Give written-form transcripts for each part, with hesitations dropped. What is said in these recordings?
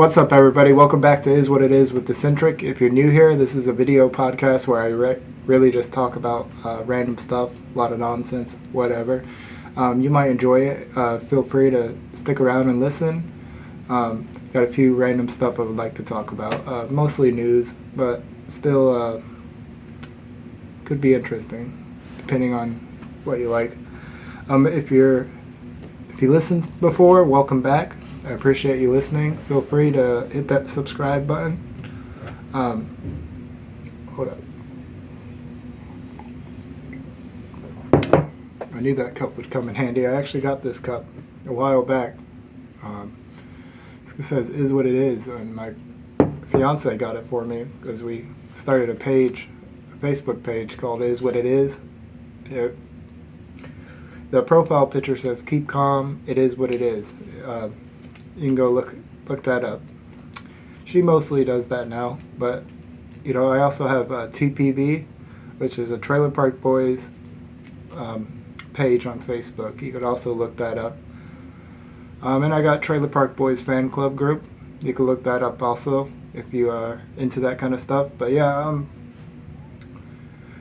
What's up, everybody? Welcome back to Is What It Is with Deccentric. If you're new here, this is a video podcast where I really just talk about random stuff, a lot of nonsense, whatever. You might enjoy it. Feel free to stick around and listen. Got a few random stuff I would like to talk about. Mostly news, but still could be interesting, depending on what you like. If you listened before, welcome back. I appreciate you listening. Feel free to hit that subscribe button. Hold up. I knew that cup would come in handy. I actually got this cup a while back. It says "Is What It Is," and my fiance got it for me because we started a Facebook page called "Is What It Is." The profile picture says "Keep calm. It is what it is." You can go look that up. She mostly does that now, but I also have TPB, which is a Trailer Park Boys page on Facebook. You could also look that up. And I got Trailer Park Boys fan club group. You can look that up also if you are into that kind of stuff. But yeah,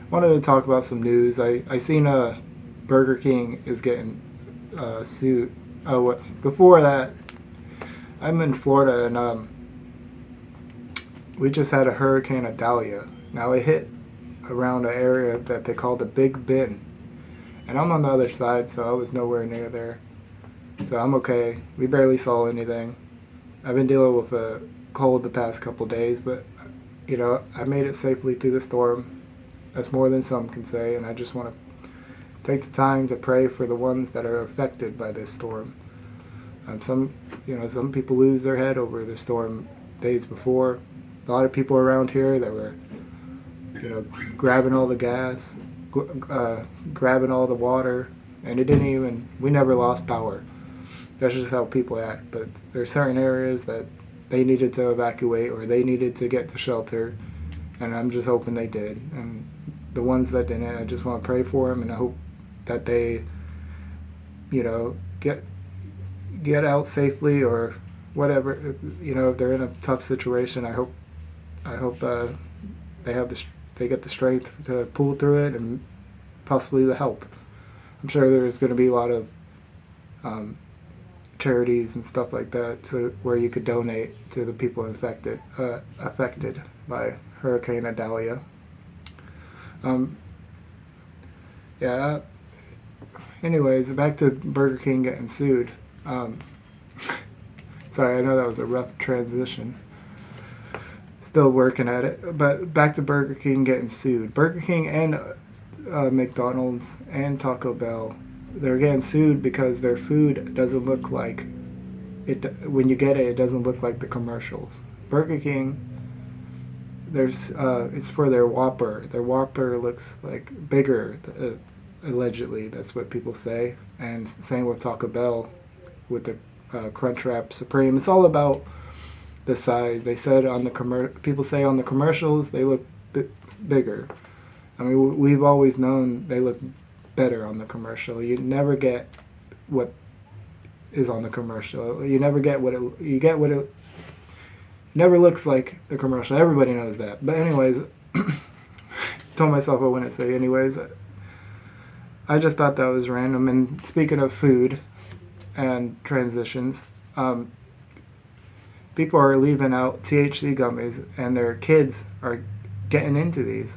wanted to talk about some news. I seen Burger King is getting sued. Before that, I'm in Florida, and we just had a Hurricane Idalia. Now it hit around an area that they call the Big Bend, and I'm on the other side, so I was nowhere near there. So I'm okay. We barely saw anything. I've been dealing with a cold the past couple days, but I made it safely through the storm. That's more than some can say, and I just want to take the time to pray for the ones that are affected by this storm. Some people lose their head over the storm days before. A lot of people around here that were, grabbing all the gas, grabbing all the water, and we never lost power. That's just how people act. But there are certain areas that they needed to evacuate or they needed to get to shelter, and I'm just hoping they did. And the ones that didn't, I just want to pray for them, and I hope that they, get out safely or whatever. If they're in a tough situation, I hope they get the strength to pull through it and possibly the help. I'm sure there's going to be a lot of charities and stuff like that, so where you could donate to the people affected by Hurricane Idalia. Anyways, back to Burger King getting sued. Sorry, I know that was a rough transition. Still working at it. But back to Burger King getting sued. Burger King and McDonald's and Taco Bell, they're getting sued because their food doesn't look like it. When you get it, it doesn't look like the commercials. Burger King, it's for their Whopper. Their Whopper looks like bigger. Allegedly, that's what people say. And same with Taco Bell with the Crunchwrap Supreme. It's all about the size. They said people say on the commercials they look bigger. I mean, we've always known they look better on the commercial. You never get what is on the commercial. You never get you get what it never looks like the commercial. Everybody knows that. But anyways, told myself I wouldn't say anyways. I just thought that was random. And speaking of food and transitions, people are leaving out THC gummies, and their kids are getting into these.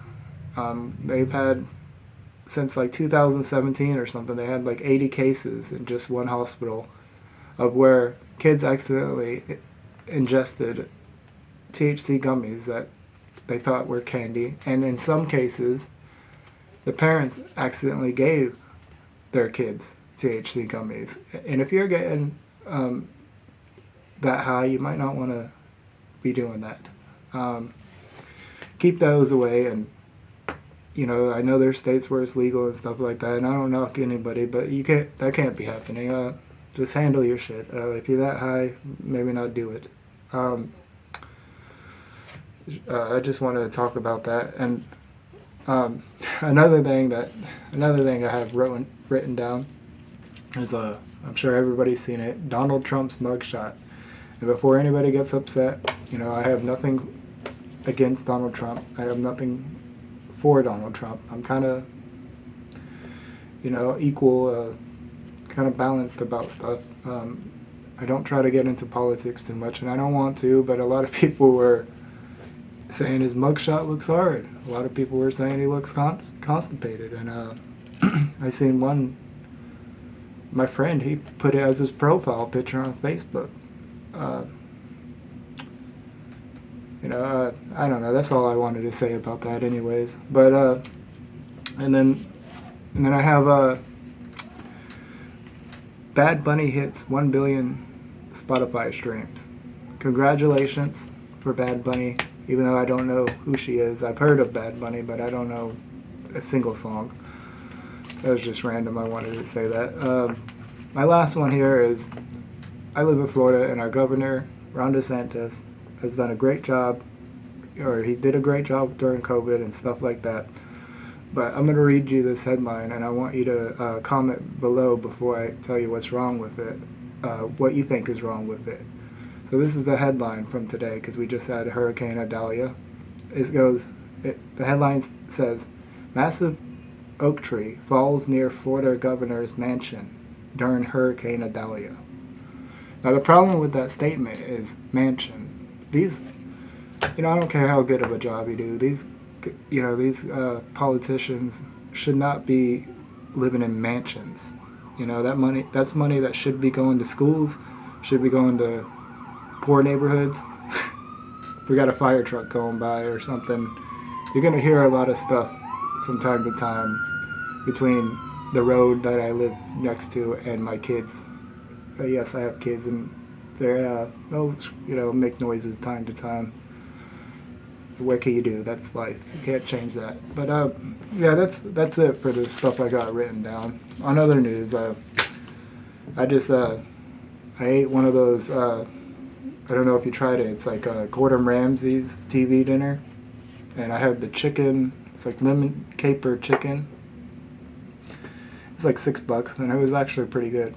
They've had, since like 2017 or something, they had like 80 cases in just one hospital of where kids accidentally ingested THC gummies that they thought were candy, and in some cases the parents accidentally gave their kids THC gummies. And if you're getting that high, you might not want to be doing that. Keep those away. And I know there's states where it's legal and stuff like that, and I don't knock anybody, but that can't be happening. Just handle your shit. If you're that high, maybe not do it. I just wanted to talk about that. And another thing I have written down is I'm sure everybody's seen it. Donald Trump's mugshot. And before anybody gets upset, I have nothing against Donald Trump. I have nothing for Donald Trump. I'm kind of, equal, kind of balanced about stuff. I don't try to get into politics too much, and I don't want to, but a lot of people were saying his mugshot looks hard. A lot of people were saying he looks constipated, and I seen my friend, he put it as his profile picture on Facebook. I don't know. That's all I wanted to say about that, anyways. But and then I have Bad Bunny hits 1 billion Spotify streams. Congratulations for Bad Bunny. Even though I don't know who she is, I've heard of Bad Bunny, but I don't know a single song. That was just random. I wanted to say that. My last one here is, I live in Florida, and our governor, Ron DeSantis, has done a great job, or he did a great job during COVID and stuff like that. But I'm going to read you this headline, and I want you to comment below before I tell you what's wrong with it, what you think is wrong with it. So this is the headline from today, because we just had Hurricane Idalia. The headline says, massive oak tree falls near Florida governor's mansion during Hurricane Idalia. Now the problem with that statement is mansion. These, I don't care how good of a job you do, these politicians should not be living in mansions. That's money that should be going to schools, should be going to poor neighborhoods. If we got a fire truck going by or something, you're going to hear a lot of stuff from time to time between the road that I live next to and my kids. Yes, I have kids, and they'll make noises time to time. What can you do? That's life. You can't change that. But that's it for the stuff I got written down. On other news, I ate one of those. I don't know if you tried it. It's like Gordon Ramsay's TV dinner, and I had the chicken. It's like lemon caper chicken. It's like $6, and it was actually pretty good.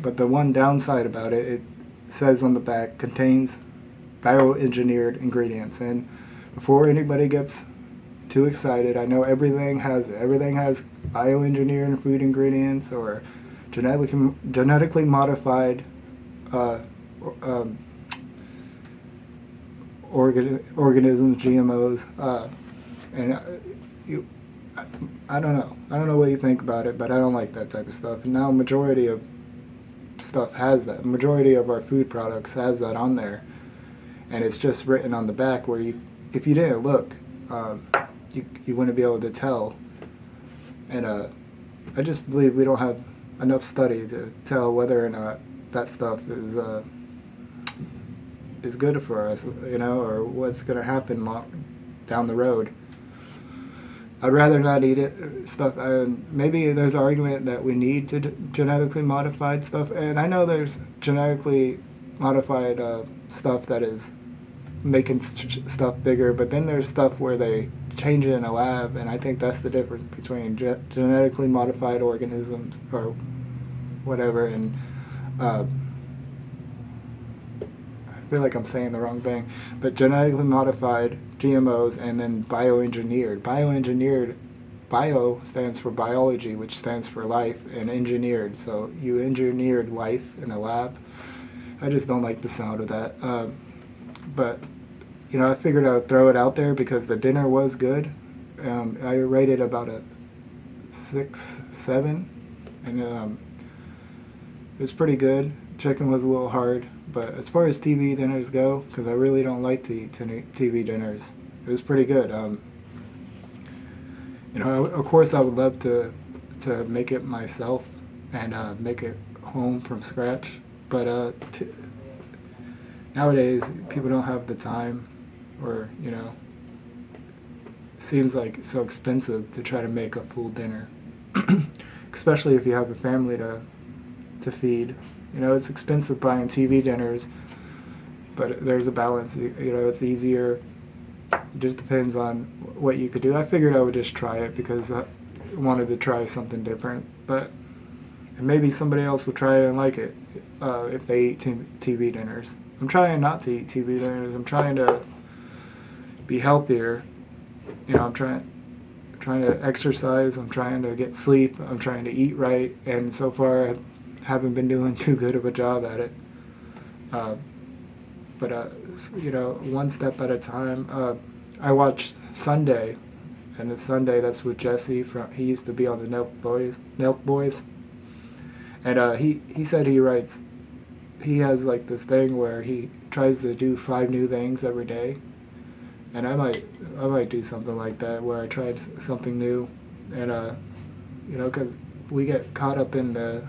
But the one downside about it, it says on the back, contains bioengineered ingredients. And before anybody gets too excited, I know everything has bioengineered food ingredients or genetically modified organisms, GMOs, I don't know. I don't know what you think about it, but I don't like that type of stuff. And now majority of stuff has that. Majority of our food products has that on there, and it's just written on the back where if you didn't look, you wouldn't be able to tell. And I just believe we don't have enough study to tell whether or not that stuff is good for us, or what's going to happen down the road. I'd rather not eat it. Maybe there's an argument that we need to genetically modified stuff, and I know there's genetically modified stuff that is making stuff bigger, but then there's stuff where they change it in a lab, and I think that's the difference between genetically modified organisms or whatever, and I feel like I'm saying the wrong thing, but genetically modified GMOs and then bioengineered. Bio stands for biology, which stands for life, and engineered. So you engineered life in a lab. I just don't like the sound of that. But I figured I would throw it out there because the dinner was good. I rated about a 6, 7, and it was pretty good. Chicken was a little hard. But as far as TV dinners go, because I really don't like to eat TV dinners, it was pretty good. Of course I would love to make it myself and make it home from scratch. But nowadays, people don't have the time, or, it seems like it's so expensive to try to make a full dinner. Especially if you have a family to feed. It's expensive buying TV dinners, but there's a balance. It's easier. It just depends on what you could do. I figured I would just try it because I wanted to try something different. But maybe somebody else will try it and like it if they eat TV dinners. I'm trying not to eat TV dinners. I'm trying to be healthier. I'm trying to exercise. I'm trying to get sleep. I'm trying to eat right, and so far I haven't been doing too good of a job at it. Uh, but one step at a time. I watch Sunday, and it's Sunday. That's with Jesse from. He used to be on the Nelk Boys, and he said he writes. He has like this thing where he tries to do 5 new things every day, and I might do something like that where I try something new, and because we get caught up in the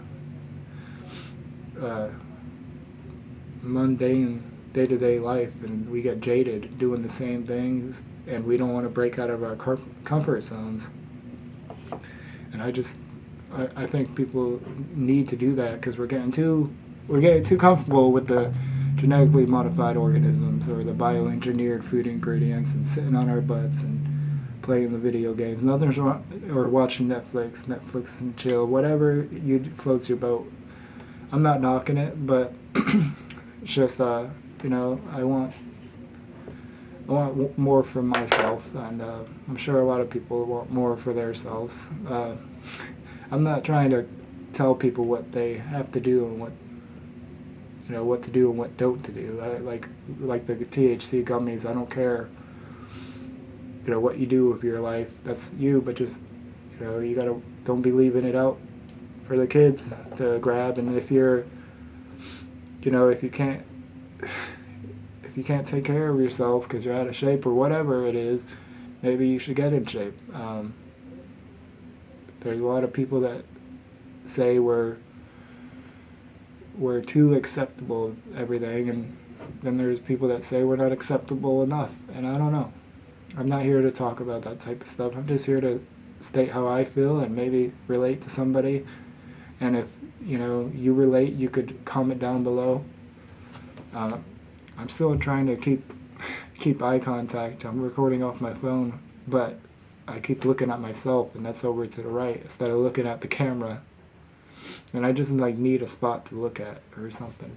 mundane day-to-day life, and we get jaded doing the same things, and we don't want to break out of our comfort zones. And I think people need to do that because we're getting too comfortable with the genetically modified organisms or the bioengineered food ingredients and sitting on our butts and playing the video games. Nothing's wrong, or watching Netflix and chill, whatever floats your boat. I'm not knocking it, but it's just I want more for myself, and I'm sure a lot of people want more for themselves. I'm not trying to tell people what they have to do and what to do and what don't to do. Like the THC gummies. I don't care. What you do with your life. That's you, but just you don't be leaving it out for the kids to grab. And if you're, if you can't take care of yourself because you're out of shape or whatever it is, maybe you should get in shape. There's a lot of people that say we're too acceptable of everything, and then there's people that say we're not acceptable enough, and I don't know. I'm not here to talk about that type of stuff. I'm just here to state how I feel and maybe relate to somebody, and if you relate, you could comment down below. I'm still trying to keep eye contact. I'm recording off my phone, but I keep looking at myself, and that's over to the right instead of looking at the camera. And I just need a spot to look at or something.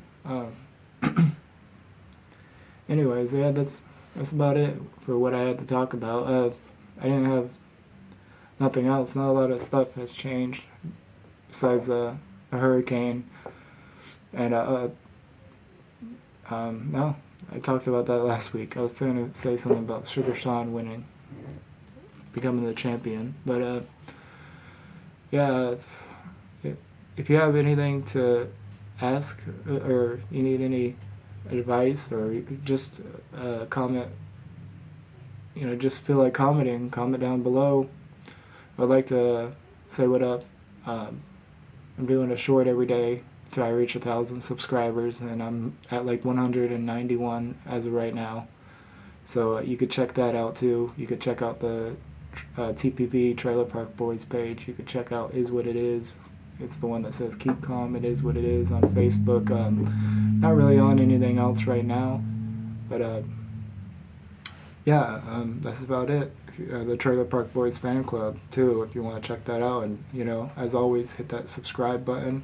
Anyways, yeah, that's about it for what I had to talk about. I didn't have nothing else. Not a lot of stuff has changed besides a hurricane. And no, I talked about that last week. I was trying to say something about Sugar Sean winning, becoming the champion. But yeah. If you have anything to ask or you need any advice or you could just comment, just feel like commenting, comment down below. I'd like to say what up. I'm doing a short every day till I reach 1,000 subscribers, and I'm at 191 as of right now. So you could check that out too. You could check out the TPP Trailer Park Boys page. You could check out Is What It Is. It's the one that says Keep Calm, It Is What It Is on Facebook. Not really on anything else right now, but yeah, that's about it. The Trailer Park Boys fan club too, if you want to check that out. And as always, hit that subscribe button.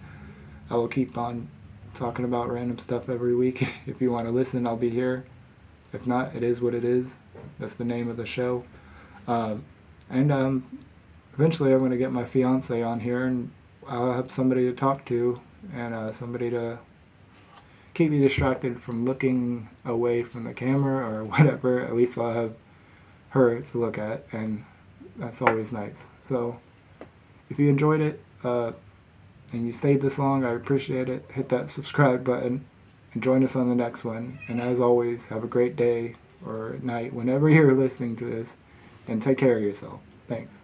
I will keep on talking about random stuff every week. If you want to listen, I'll be here. If not, it is what it is. That's the name of the show. And eventually I'm going to get my fiance on here, and I'll have somebody to talk to and somebody to keep me distracted from looking away from the camera or whatever. At least I'll have her to look at, and that's always nice. So if you enjoyed it and you stayed this long, I appreciate it. Hit that subscribe button and join us on the next one. And as always, have a great day or night whenever you're listening to this, and take care of yourself. Thanks.